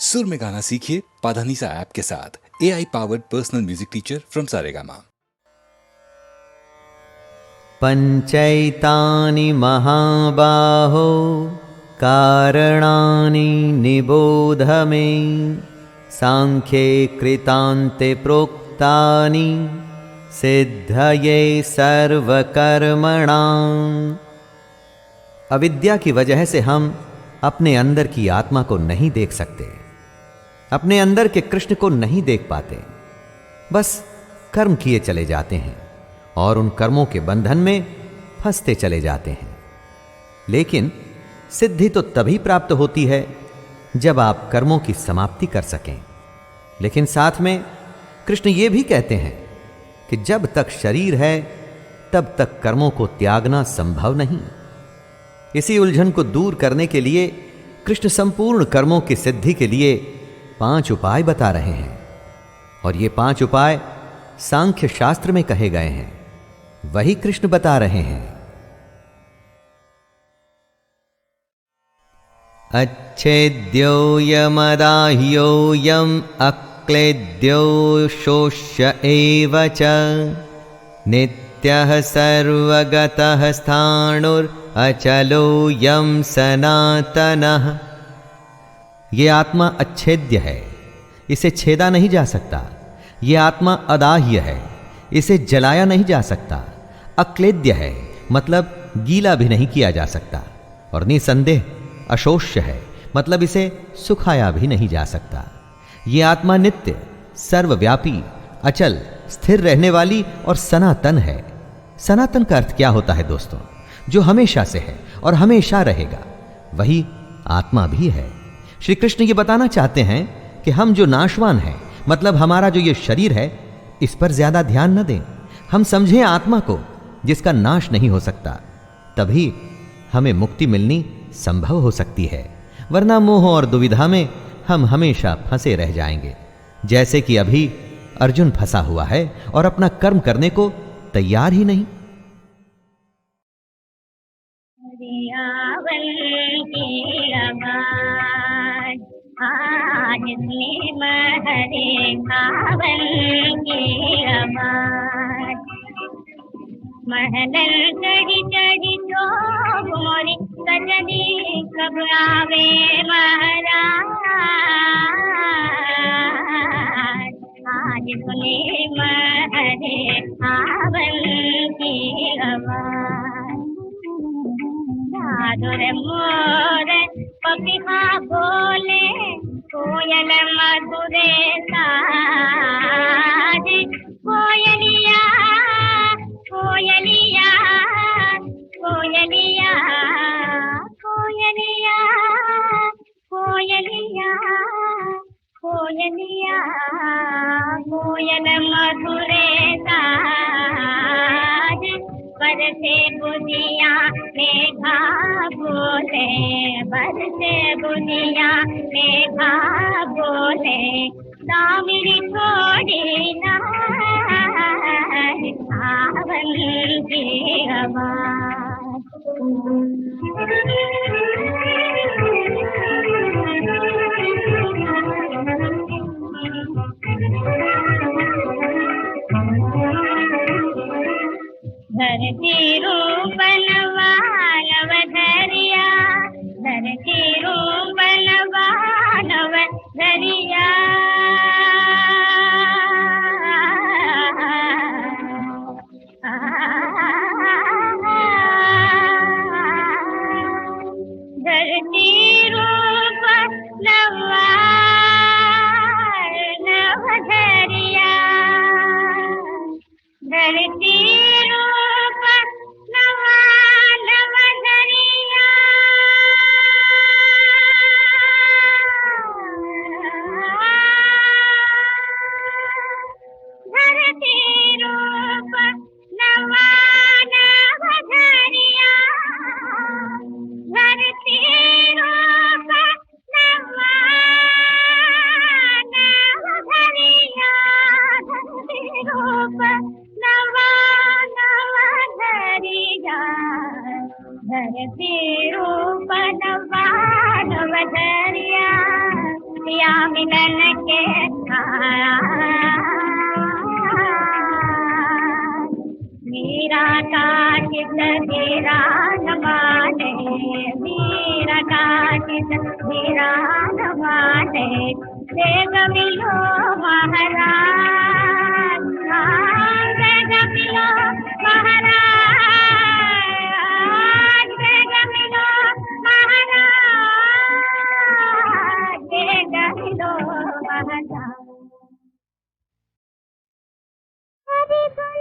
सुर में गाना सीखिए पाधानीसा ऐप के साथ। AI powered personal music teacher from Saregama. पंचैतानि महाबाहो कारणानि निबोध मे, सांख्ये कृतान्ते प्रोक्तानि सिद्धये सर्वकर्मणाम्। अविद्या की वजह से हम अपने अंदर की आत्मा को नहीं देख सकते, अपने अंदर के कृष्ण को नहीं देख पाते, बस कर्म किए चले जाते हैं और उन कर्मों के बंधन में फंसते चले जाते हैं। लेकिन सिद्धि तो तभी प्राप्त होती है जब आप कर्मों की समाप्ति कर सकें। लेकिन साथ में कृष्ण ये भी कहते हैं कि जब तक शरीर है तब तक कर्मों को त्यागना संभव नहीं। इसी उलझन को दूर करने के लिए कृष्ण संपूर्ण कर्मों की सिद्धि के लिए 5 उपाय बता रहे हैं, और ये 5 उपाय सांख्य शास्त्र में कहे गए हैं, वही कृष्ण बता रहे हैं। अच्छेद्योयमदाह्योऽयम् अक्लेद्यो शोष्य एव च, नित्यः सर्वगतः स्थाणुरचलोऽयं सनातनः। ये आत्मा अच्छेद्य है, इसे छेदा नहीं जा सकता। ये आत्मा अदाह्य है, इसे जलाया नहीं जा सकता। अक्लेद्य है, मतलब गीला भी नहीं किया जा सकता। और निसंदेह अशोष्य है, मतलब इसे सुखाया भी नहीं जा सकता। ये आत्मा नित्य, सर्वव्यापी, अचल, स्थिर रहने वाली और सनातन है। सनातन का अर्थ क्या होता है दोस्तों? जो हमेशा से है और हमेशा रहेगा, वही आत्मा भी है। श्री कृष्ण ये बताना चाहते हैं कि हम जो नाशवान हैं, मतलब हमारा जो ये शरीर है, इस पर ज्यादा ध्यान न दें। हम समझें आत्मा को जिसका नाश नहीं हो सकता, तभी हमें मुक्ति मिलनी संभव हो सकती है। वरना मोह और दुविधा में हम हमेशा फंसे रह जाएंगे, जैसे कि अभी अर्जुन फंसा हुआ है और अपना कर्म करने को तैयार ही नहीं। आज हरे कावल की आवाज, महनल चढ़ी चढ़ी तो मोरी सजनी कब आवे महाराज। आज सुने हरे कावल की आवाज, साधुर मोर पपिहा बोले कोयल मधुरे साज। कोयलिया कोयलिया कोयलिया कोयलिया कोयलिया कोयलिया कोयल मधुरे साज। बरसे बुनिया मेघा बोले, बरसे बुनिया मेघा बोले, दामिनी थोड़ी ना सावन की आवाज। धरती रूपन वानव धरिया, धरती रूपन वानव धरिया, पिया मिलन के मीरा का चित धीरा न माने, मीरा का चित धीरा न माने, देग मिलो महाराज, देग मिलो महाराज, देग मिलो महाराज, देग मिलो महाराज। हरि गुण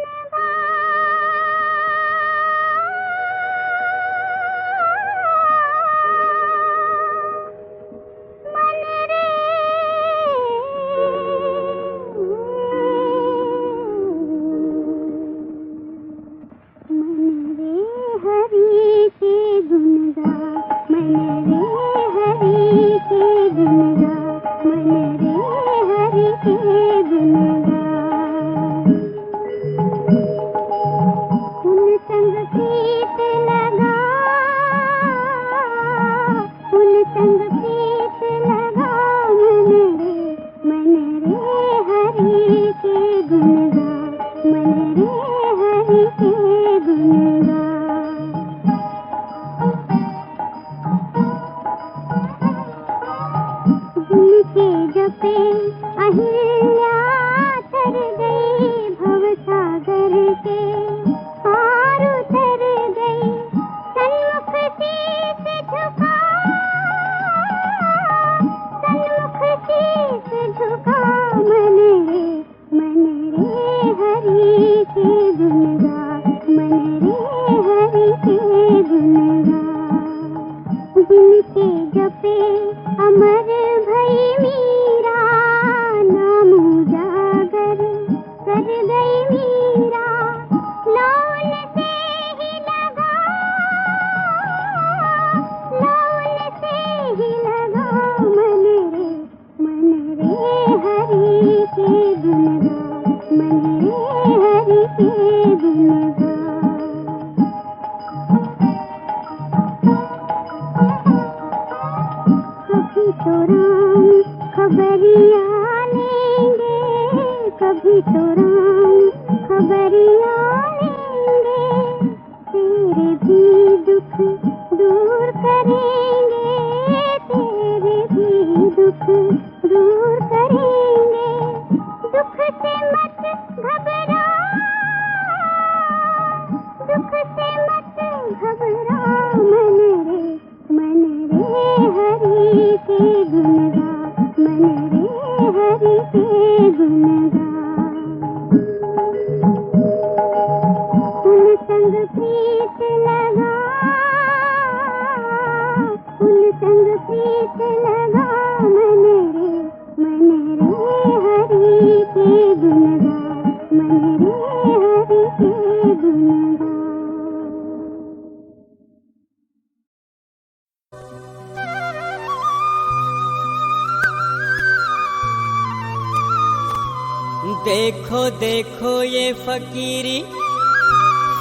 देखो देखो ये फकीरी,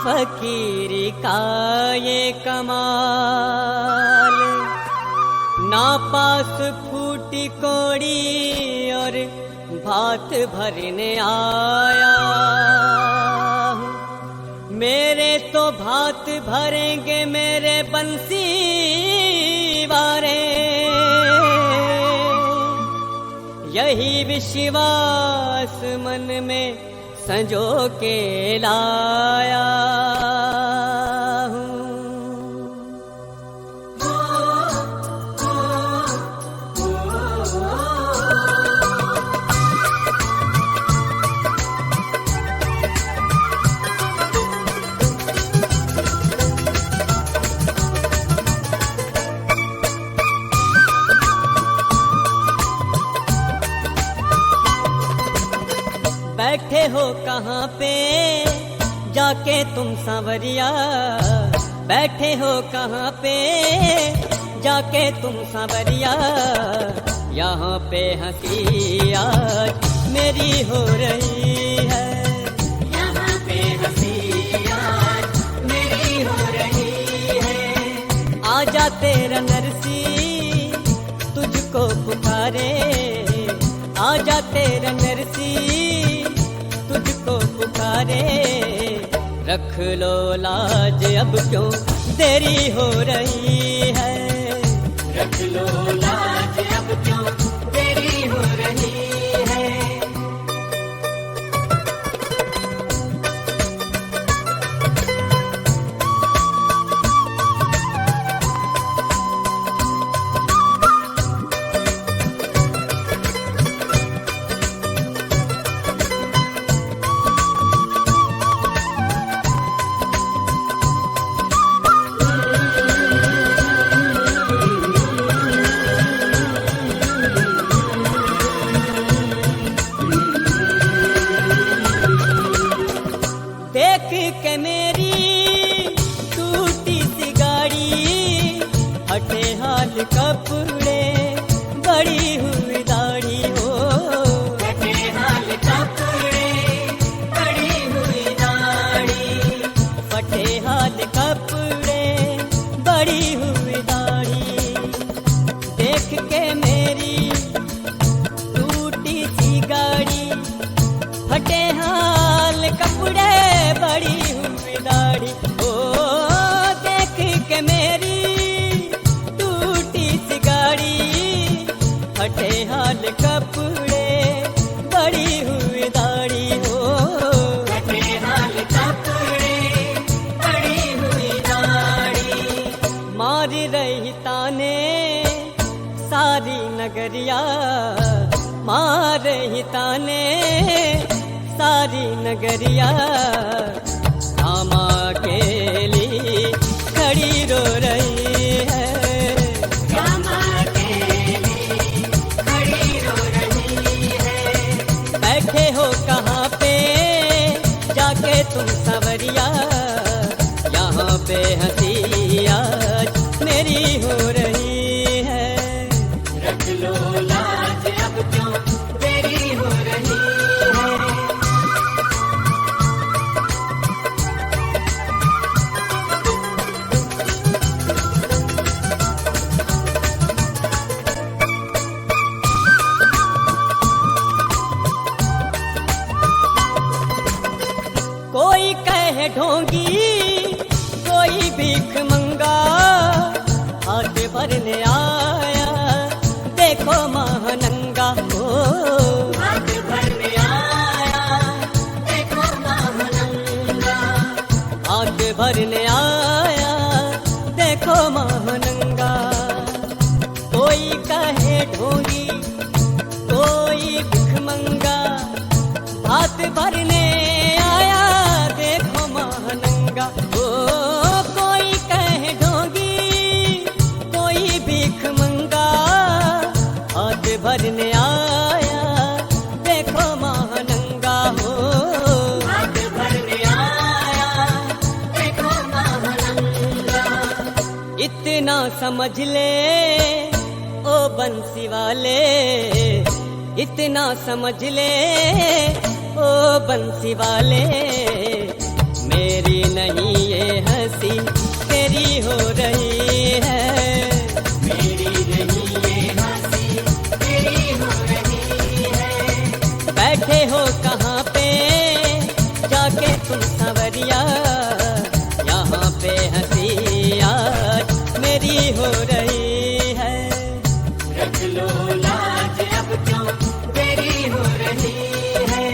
फकीरी का ये कमाल, ना पास फूटी कोड़ी और भात भरने आया हूँ। मेरे तो भात भरेंगे मेरे बंसी वारे, यही विश्वास मन में संजो के लाया हूँ। बैठे हो कहाँ पे जाके तुम सांवरिया, बैठे हो कहाँ पे जाके तुम सांवरिया, यहाँ पे हंसी आज मेरी हो रही है, यहाँ पे हंसी आज मेरी हो रही है। आजा तेरा नरसी तुझको तुझको पुकारे, आजा तेरा नरसी तुझको पुकारे। रख लो लाज अब क्यों देरी हो रही है, रख लो लाज अब क्यों देरी हो रही है। देख के मेरी टूटी सी गाड़ी, हटे हाल कपड़े बड़ी हुई दाढ़ी हो, हटे हाल कपड़े बड़ी हुई दाढ़ी, फटे हाल कपड़े बड़ी हुई दाढ़ी। देख के मेरी टूटी सी गाड़ी, फटे हाल कपड़े बड़ी हुई दाढ़ी। ओ देख के मेरी टूटी सी गाड़ी, फटे हाल कपड़े बड़ी हुई दाढ़ी हो, फटे हाल कपड़े बड़ी हुई दाढ़ी। मार रही ताने सारी नगरिया, मार रही ताने सारी नगरिया। रामा अकेली खड़ी रो रही है, रामा अकेली खड़ी रो रही है। बैठे हो कहाँ पे जाके तुम सवरिया, यहाँ पे हंसी आज मेरी हो रही है। रख लो लाज अब क्यों देरी हो रही है। कोई कहे ढोंगी, कोई भीख मंगा, हाथ भरने आया देखो महानंगा। ओ हाथ भरने आया देखो महानंगा, हाथ भरने आया देखो महानंगा। कोई कहे ढोंगी, कोई भीख मंगा, हाथ भरने आया देखो महानंगा। ओ कोई कहे ढोंगी, कोई भीख मंगा, हाथ भरने आया देखो महानंगा। हो हाथ भरने आया देखो महानंगा। इतना समझ ले ओ बंसी वाले, इतना समझ ले ओ बंसी वाले। मेरी नहीं ये हंसी तेरी हो रही है, मेरी नहीं ये हंसी तेरी हो रही है। बैठे हो कहाँ पे जाके तुम सवरिया, यहाँ पे हंसी आज मेरी हो रही है। रख लो लाज अब क्यों देरी हो रही है।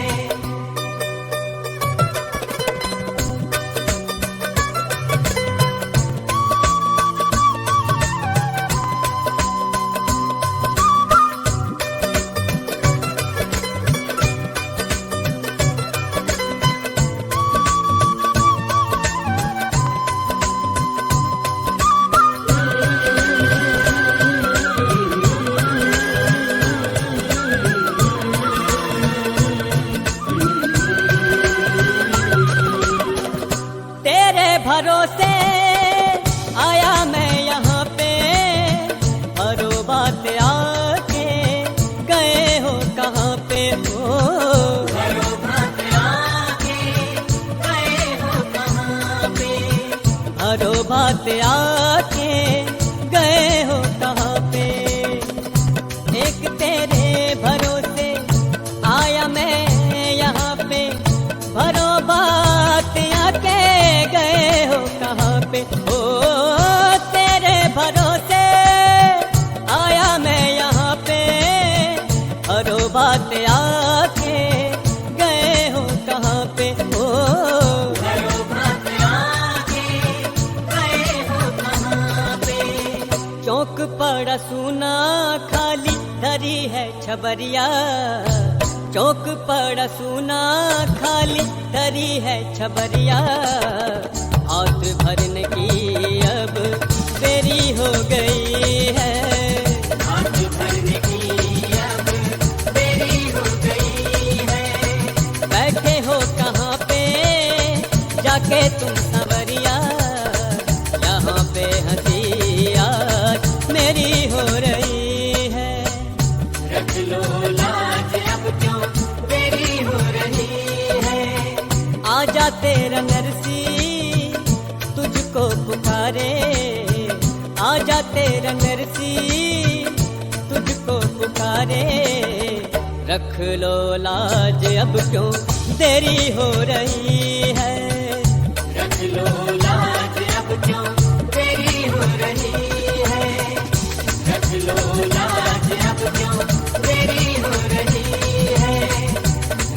भरोसे आया मैं यहाँ पे, भरो बात आके गए हो कहाँ पे हो, भरो बात आके गए हो कहाँ पे, भरो बात आके गए हो कहाँ पे। बात आके गए हो कहाँ पे हो, भरो बात आके गए हो कहाँ पे। चौक पड़ा सुना खाली धरी है छबरिया, चौक पड़ा सुना खाली धरी है छबरिया, हाथ भरने की अब देरी हो गई है, हाथ भरने की अब देरी हो गई है। बैठे हो कहाँ पे जाके तुम संवरिया, यहाँ पे हंसी आज मेरी हो रही है, रख लो लाज अब क्यों देरी हो रही है। आजा तेरा नरसी तुझको पुकारे, आजा तेरा नरसी तुझको पुकारे, रख लो लाज अब क्यों देरी हो रही है, रख लो लाज अब क्यों देरी हो रही है। रख लो लाज अब क्यों देरी हो रही है।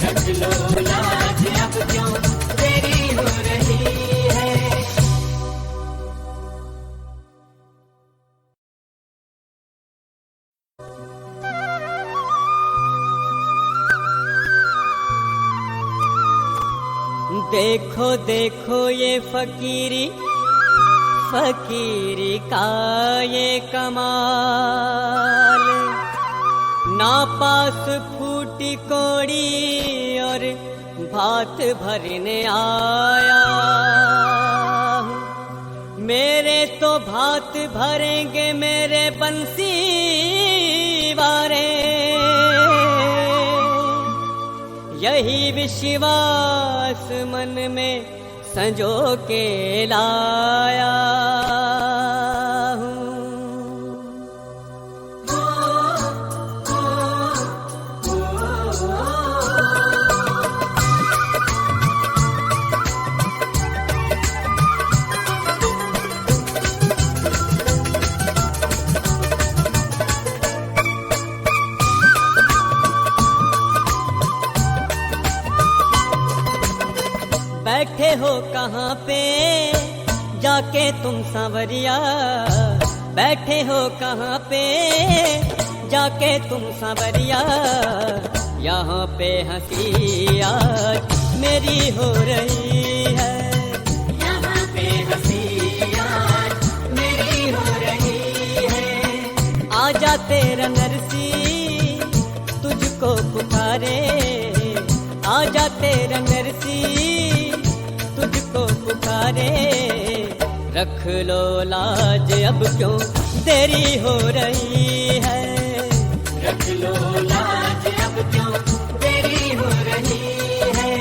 रख लो लाज अब क्यों देरी हो रही है। देखो देखो ये फकीरी, फकीरी का ये कमाल, ना पास फूटी कोड़ी और भात भरने आया हूँ। मेरे तो भात भरेंगे मेरे बंसी वारे, यही विश्वास मन में संजो के लाया हूँ। बैठे हो कहाँ पे जाके तुम सांवरिया, बैठे हो कहाँ पे जाके तुम सांवरिया, यहाँ पे हंसी आज मेरी हो रही है, यहाँ पे हंसी आज मेरी हो रही है। आजा तेरा नरसी तुझको पुकारे, आजा तेरा नरसी तुझको पुकारे, रख लो लाज अब क्यों देरी हो रही है, रख लो लाज अब क्यों देरी हो रही है।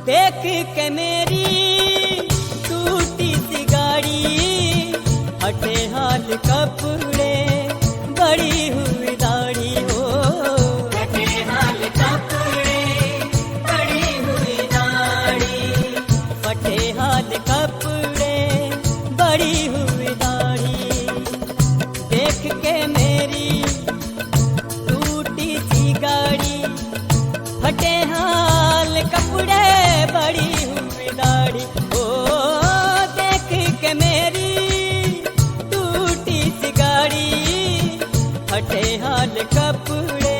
देख के मेरी टूटी सी गाड़ी, हटे हाल कपड़े बड़ी हुई दाढ़ी हो, फटे हाल कपड़े बड़ी हुई दाढ़ी, फटे हाल कपड़े बड़ी हुई दाढ़ी, देख के मेरी टूटी सी गाड़ी, फटे हाल कपड़े बड़ी हुई दाढ़ी, ओ देख के मेरी टूटी सी गाड़ी, फटे हाल कपड़े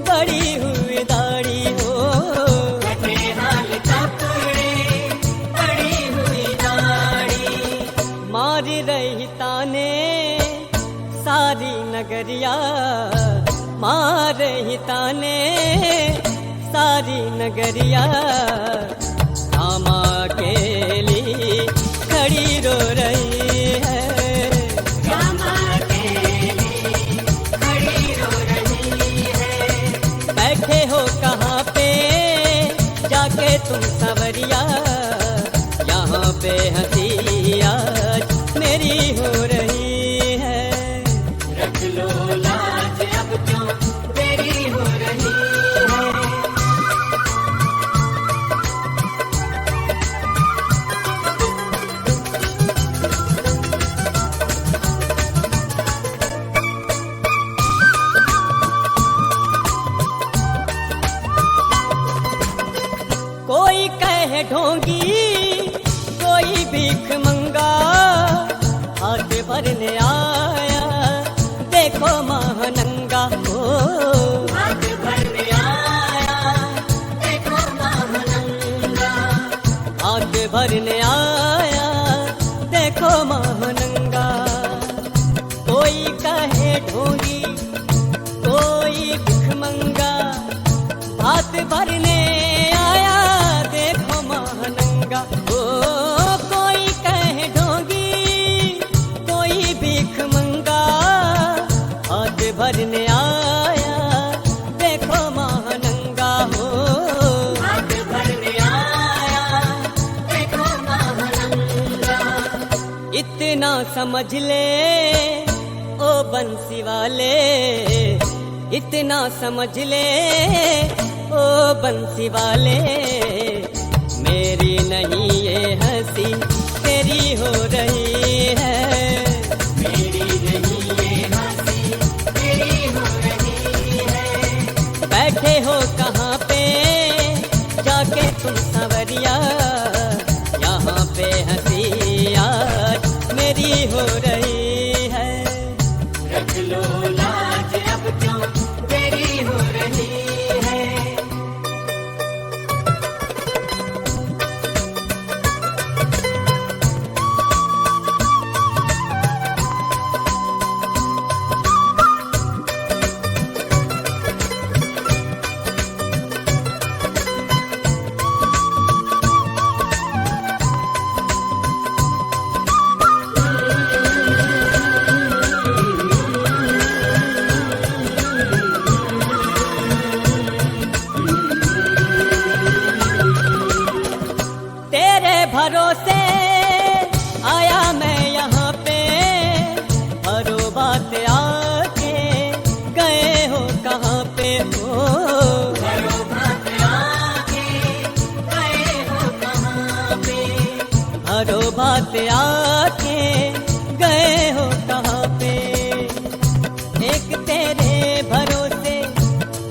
बड़ी हुई दाढ़ी हो, फटे हाल कपड़े बड़ी हुई दाढ़ी। मार रही ताने सारी नगरिया, मार रही ताने सारी नगरिया, रामा अकेली खड़ी रो रही है, रामा अकेली भीख मंगा हाथ भरने आया, देखो महानंगा ओ हाथ भरने आया, देखो महानंगा। हाथ भरने आया, देखो महानंगा। कोई कहे ढोंगी, कोई भिख मंगा, हाथ भरने आया, देखो महानंगा। ओ कोई कहे ढोंगी, कोई भिख मंगा, हाथ भरने आया, देखो महानंगा हो। हाथ भरने आया, देखो महानंगा। इतना समझ ले ओ बंसी वाले, इतना समझ ले ओ बंसी वाले, मेरी नहीं ये हंसी तेरी हो रही है। मेरी नहीं ये हंसी तेरी हो रही है। बैठे हो कहाँ पे जाके तुम संवरिया, यहाँ पे हंसी आज मेरी हो रही है। रख लो लाज अब क्यों तेरी हो रही है। तेरे भरोसे आया मैं यहाँ पे, भरो बात आके गए हो कहाँ पे हो। करो बात आके गए हो कहाँ पे। भरो बात आके गए हो कहाँ पे। एक तेरे भरोसे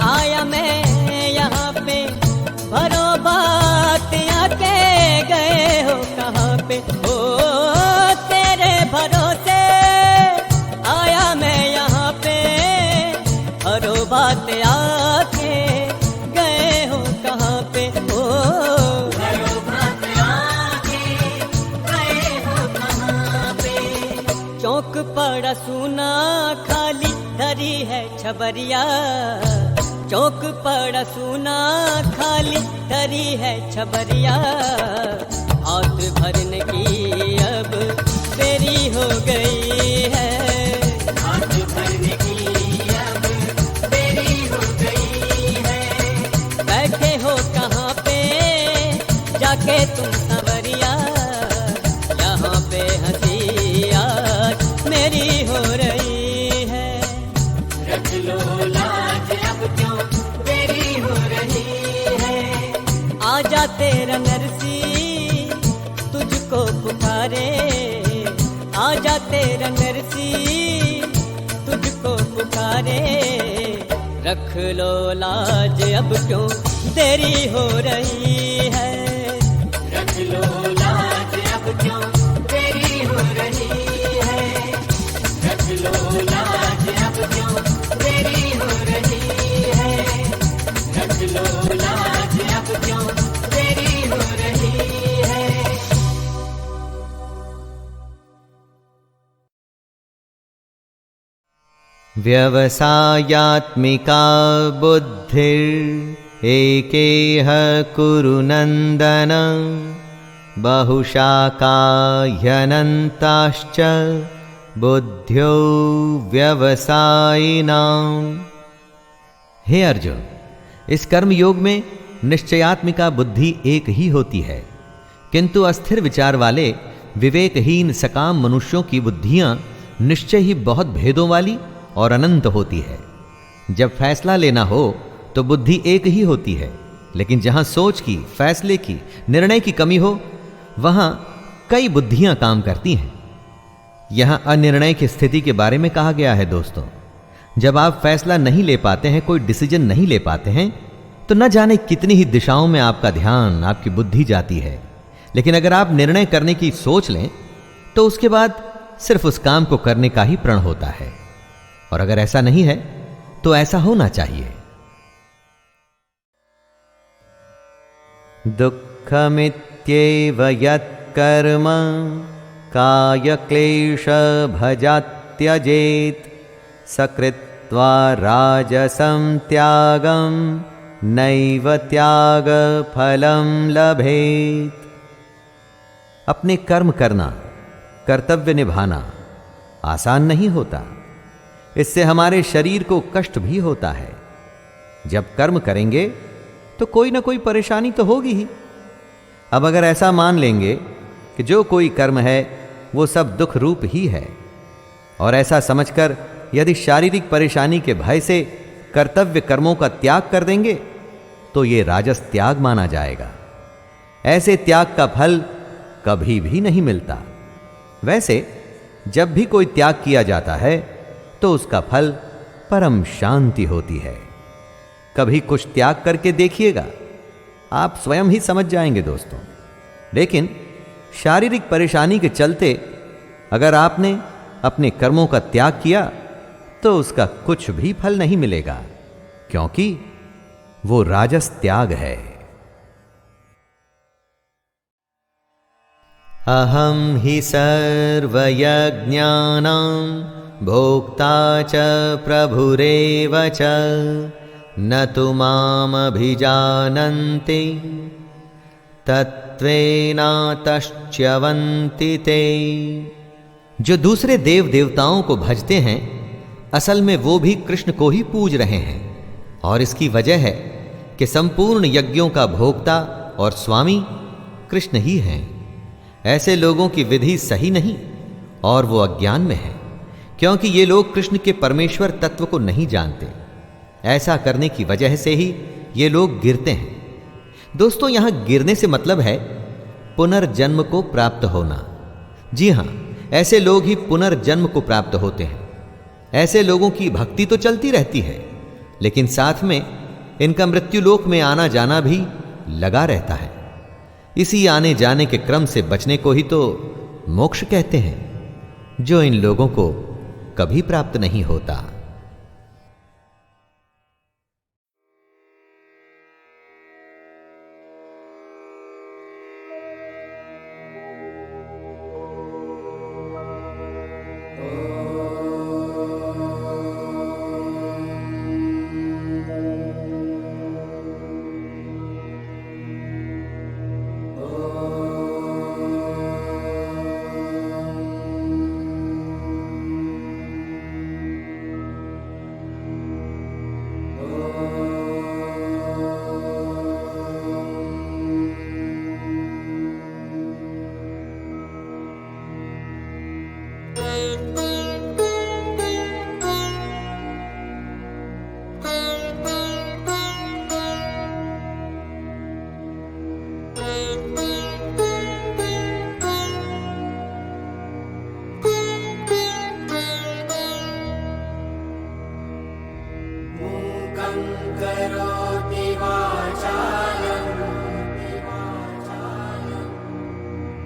आया मैं यहाँ पे, भरो बात आके गए हो कहाँ पे। ओ तेरे भरोसे आया मैं यहाँ पे, भरो बात आके गए हो कहाँ पे। ओ करो बात आके गए हो कहाँ पे। चौक पड़ा सुना खाली धरी है छबरिया, चौक पड़ा सुना खाली धरी है छबरिया। हाथ भरने की अब देरी हो गई है। हाथ भरने की अब देरी हो गई है। बैठे हो कहाँ पे जाके तुम संवरिया, यहाँ पे हंसी आज मेरी हो रही है। रख लो लाज अब क्यों तेरी हो रही है। आजा तेरा नरसी तुझको पुकारे, आजा तेरा नरसी तुझको पुकारे। रख लो लाज अब क्यों देरी हो रही है। रख लो लाज अब क्यों तेरी हो रही है। रख लो लाज अब क्यों तेरी हो रही है। रख लो लाज अब क्यों तेरी हो रही है। व्यवसायात्मिका बुद्धिर् एकेह कुरु नन्दन, बहुशाखा ह्यनन्ताश्च बुद्ध्यो व्यवसायिनाम्। हे अर्जुन, इस कर्म योग में निश्चयात्मिका बुद्धि एक ही होती है, किंतु अस्थिर विचार वाले विवेकहीन सकाम मनुष्यों की बुद्धियां निश्चय ही बहुत भेदों वाली और अनंत होती है। जब फैसला लेना हो तो बुद्धि एक ही होती है, लेकिन जहां सोच की, फैसले की, निर्णय की कमी हो वहां कई बुद्धियां काम करती हैं। यहां अनिर्णय की स्थिति के बारे में कहा गया है। दोस्तों, जब आप फैसला नहीं ले पाते हैं, कोई डिसीजन नहीं ले पाते हैं, तो न जाने कितनी ही दिशाओं में आपका ध्यान, आपकी बुद्धि जाती है, लेकिन अगर आप निर्णय करने की सोच लें तो उसके बाद सिर्फ उस काम को करने का ही प्रण होता है। और अगर ऐसा नहीं है तो ऐसा होना चाहिए। दुःखमित्येव यत्कर्म कायक्लेश भजात् त्यजेत् सकृत्वा राजसं त्यागं नैव त्याग फलं लभेत्। अपने कर्म करना, कर्तव्य निभाना आसान नहीं होता। इससे हमारे शरीर को कष्ट भी होता है। जब कर्म करेंगे तो कोई ना कोई परेशानी तो होगी ही। अब अगर ऐसा मान लेंगे कि जो कोई कर्म है वो सब दुख रूप ही है, और ऐसा समझकर यदि शारीरिक परेशानी के भय से कर्तव्य कर्मों का त्याग कर देंगे तो ये राजस त्याग माना जाएगा। ऐसे त्याग का फल कभी भी नहीं मिलता। वैसे जब भी कोई त्याग किया जाता है तो उसका फल परम शांति होती है। कभी कुछ त्याग करके देखिएगा, आप स्वयं ही समझ जाएंगे दोस्तों। लेकिन शारीरिक परेशानी के चलते अगर आपने अपने कर्मों का त्याग किया तो उसका कुछ भी फल नहीं मिलेगा, क्योंकि वो राजस त्याग है। अहम हि सर्वयज्ञानां भोक्ता च प्रभुरेव च न तु मामभिजानन्ति तत्त्वेनातश्च्यवन्ति ते। जो दूसरे देव देवताओं को भजते हैं असल में वो भी कृष्ण को ही पूज रहे हैं, और इसकी वजह है कि संपूर्ण यज्ञों का भोक्ता और स्वामी कृष्ण ही हैं। ऐसे लोगों की विधि सही नहीं और वो अज्ञान में है, क्योंकि ये लोग कृष्ण के परमेश्वर तत्व को नहीं जानते। ऐसा करने की वजह से ही ये लोग गिरते हैं। दोस्तों, यहां गिरने से मतलब है पुनर्जन्म को प्राप्त होना। जी हां, ऐसे लोग ही पुनर्जन्म को प्राप्त होते हैं। ऐसे लोगों की भक्ति तो चलती रहती है, लेकिन साथ में इनका मृत्युलोक में आना जाना भी लगा रहता है। इसी आने जाने के क्रम से बचने को ही तो मोक्ष कहते हैं, जो इन लोगों को कभी प्राप्त नहीं होता। करोति वाचालं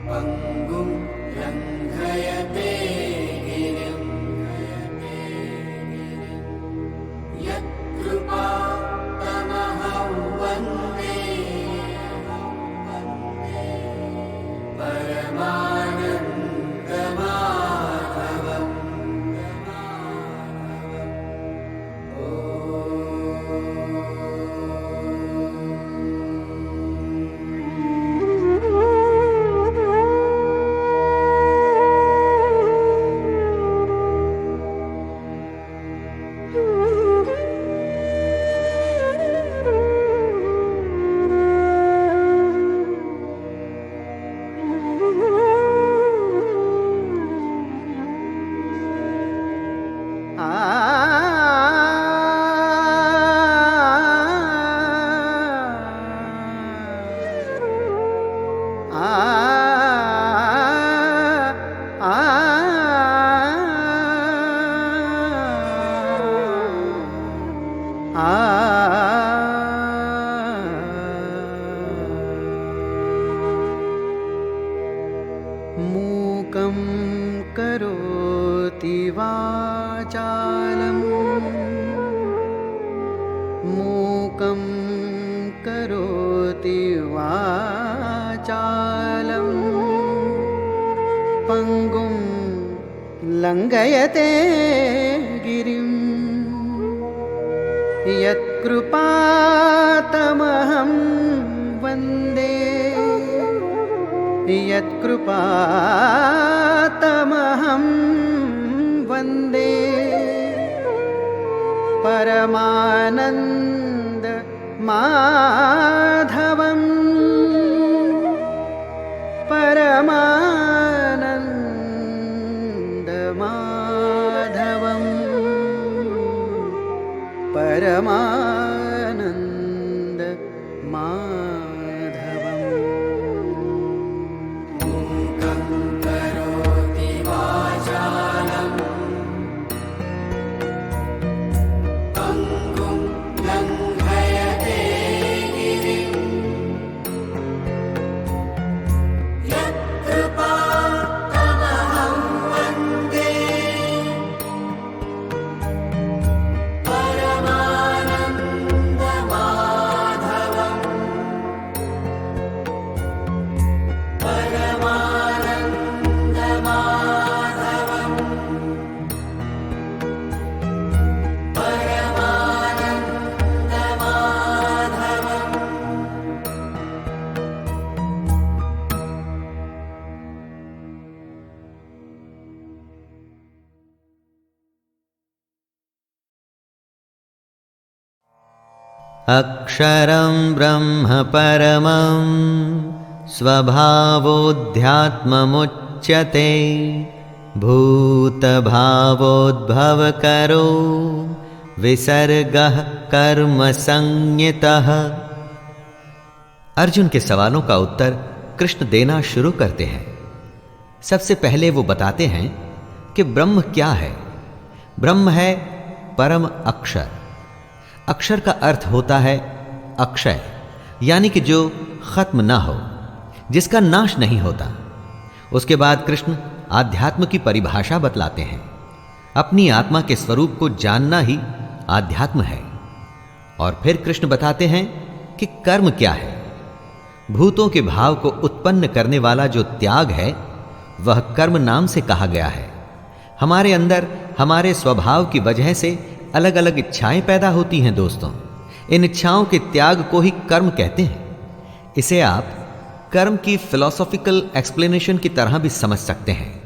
पङ्गुं लङ्घयते गिरिं यत्कृपातमहं वन्दे परमानन्दमाधवम्। बधिरं मूकं करोति वाचालं पङ्गुं लङ्घयते गिरिं यत्कृपातमहं वन्दे यत्कृपातमहं वन्दे परमानन्द माधवम् परमानन्द माधवम् परमानन्द माधवम् मूकं करोति वाचालं पङ्गुं लङ्घयते गिरिं यत्कृपातमहं वन्दे परमानन्दमाधवम् परमानन्दमाधवम् परमानन्दमाधवम् अक्षरं ब्रह्म परमं स्वभावोऽध्यात्ममुच्यते भूतभावोद्भवकरो विसर्गः कर्म संज्ञितः। अर्जुन के सवालों का उत्तर कृष्ण देना शुरू करते हैं। सबसे पहले वो बताते हैं कि ब्रह्म क्या है। ब्रह्म है परम अक्षर। अक्षर का अर्थ होता है अक्षय, यानी कि जो खत्म ना हो, जिसका नाश नहीं होता। उसके बाद कृष्ण आध्यात्म की परिभाषा बतलाते हैं। अपनी आत्मा के स्वरूप को जानना ही आध्यात्म है। और फिर कृष्ण बताते हैं कि कर्म क्या है। भूतों के भाव को उत्पन्न करने वाला जो त्याग है वह कर्म नाम से कहा गया है। हमारे अंदर हमारे स्वभाव की वजह से अलग अलग इच्छाएं पैदा होती हैं दोस्तों। इन इच्छाओं के त्याग को ही कर्म कहते हैं। इसे आप कर्म की फिलॉसॉफिकल एक्सप्लेनेशन की तरह भी समझ सकते हैं।